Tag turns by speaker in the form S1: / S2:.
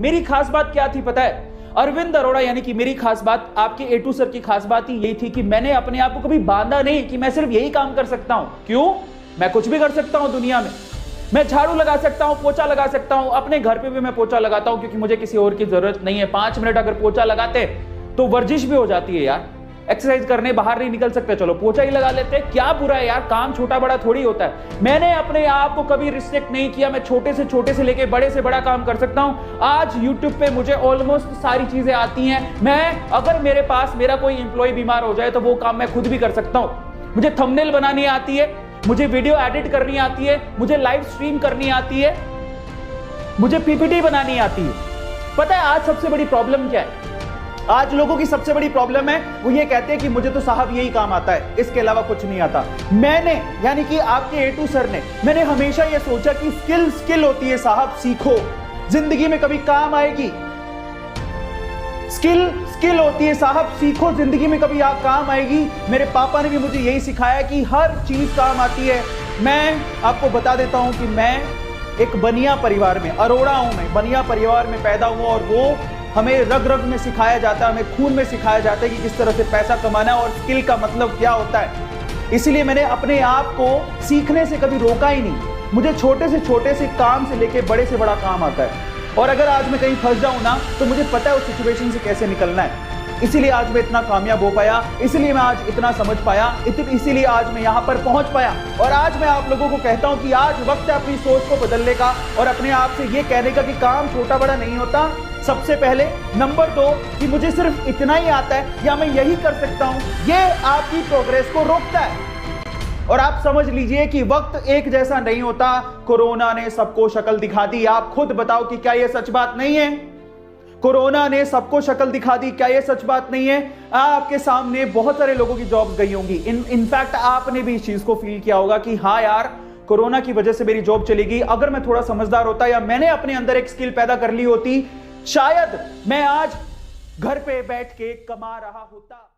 S1: मेरी खास बात क्या थी पता है? अरविंद अरोड़ा यानी कि मेरी खास बात, आपके A2 सर की खास बात ही यही थी कि मैंने अपने आप को कभी बांधा नहीं कि मैं सिर्फ यही काम कर सकता हूं। क्यों? मैं कुछ भी कर सकता हूं दुनिया में। मैं झाड़ू लगा सकता हूं, पोछा लगा सकता हूं, अपने घर पे भी मैं पोछा लगाता हूं क्योंकि मुझे किसी और की जरूरत नहीं है। 5 मिनट अगर पोछा लगाते तो वर्जिश भी हो जाती है यार। एक्सरसाइज करने बाहर नहीं निकल सकते, चलो पोछा ही लगा लेते, क्या बुरा है यार, काम छोटा बड़ा थोड़ी होता है। मैंने अपने आप को कभी रिस्ट्रिक्ट नहीं किया, मैं छोटे से लेके बड़े से बड़ा काम कर सकता हूं। आज YouTube पे मुझे ऑलमोस्ट सारी चीजें आती हैं। मैं अगर मेरे पास मेरा कोई एम्प्लॉय बीमार हो जाए तो वो काम मैं खुद भी कर सकता हूं। मुझे थंबनेल बनानी आती है, मुझे वीडियो एडिट करनी आती है, मुझे लाइव स्ट्रीम करनी आती है, मुझे PPT बनानी आती है। पता है आज सबसे बड़ी प्रॉब्लम क्या है? आज लोगों की सबसे बड़ी प्रॉब्लम है, वो ये कहते हैं कि मुझे तो साहब यही काम आता है, इसके अलावा कुछ नहीं आता। मैंने यानी कि आपके A2 सर ने, मैंने हमेशा ये सोचा कि स्किल होती है साहब, सीखो, जिंदगी में कभी काम आएगी। स्किल होती है साहब, सीखो, जिंदगी में कभी काम आएगी। मेरे पापा ने भी मुझे यही सिखाया कि हर चीज काम आती है। मैं आपको बता देता हूं कि मैं एक बनिया परिवार में, अरोड़ा हूं मैं, बनिया परिवार में पैदा हुआ और वो हमें रग रग में सिखाया जाता है, हमें खून में सिखाया जाता है कि किस तरह से पैसा कमाना है और स्किल का मतलब क्या होता है। इसलिए मैंने अपने आप को सीखने से कभी रोका ही नहीं। मुझे छोटे से काम से लेके बड़े से बड़ा काम आता है और अगर आज मैं कहीं फंस जाऊं ना तो मुझे पता है उस सिचुएशन से कैसे निकलना है। इसीलिए आज मैं इतना कामयाब हो पाया, इसलिए मैं आज इतना समझ पाया, इसीलिए आज मैं यहाँ पर पहुंच पाया। और आज मैं आप लोगों को कहता हूं कि आज वक्त है अपनी सोच को बदलने का और अपने आप से ये कहने का कि काम छोटा बड़ा नहीं होता। सबसे पहले नंबर 2 कि मुझे सिर्फ इतना ही आता है या मैं यही कर सकता हूं, ये आपकी प्रोग्रेस को रोकता है। और आप समझ लीजिए कि वक्त एक जैसा नहीं होता। कोरोना ने सबको शक्ल दिखा दी। आप खुद बताओ कि क्या यह सच बात नहीं है? कोरोना ने सबको शक्ल दिखा दी, क्या यह सच बात नहीं है? आपके सामने बहुत सारे लोगों की जॉब्स गई होंगी। इनफैक्ट आपने भी इस चीज को फील किया होगा कि हाँ यार, कोरोना की वजह से मेरी जॉब चली गई। अगर मैं थोड़ा समझदार होता या मैंने अपने अंदर एक स्किल पैदा कर ली होती, शायद मैं आज घर पे बैठ के कमा रहा होता।